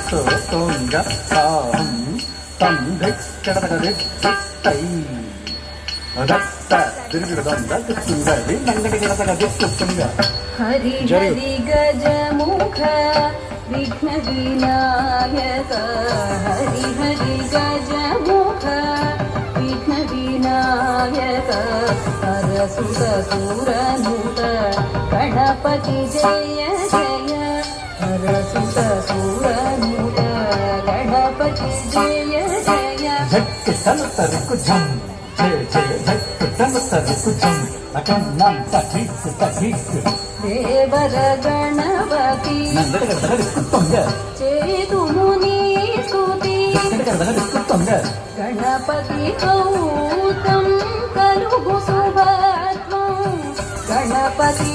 తోంగ తాహం తం ధిక్కడతగదిత్తై దత్త తిరుగుదొంద దిత్తుంగడి నంగడి గడతగదిత్తుంగ హరి హరి గజముఖ విఘ్న వినాయక హరి హరి గజముఖ విఘ్న వినాయక హరసుత సూరనుత గణపతి జయ జయ హరసుత సూరనుత గణపతి జయ జయ ఝక్కి తలుతరుకు ఝం జయ జయ ఝక్కి తలుతరుకు ఝం అకన్నం తఠీక్ తఠీక్ దేవర గణపతి నంగడి గడతగదిత్తుంగ చేతుము నీ స్తుతి గడతగదిత్తుంగ గణపతి కౌతం కలుగు శుభత్వం గణపతి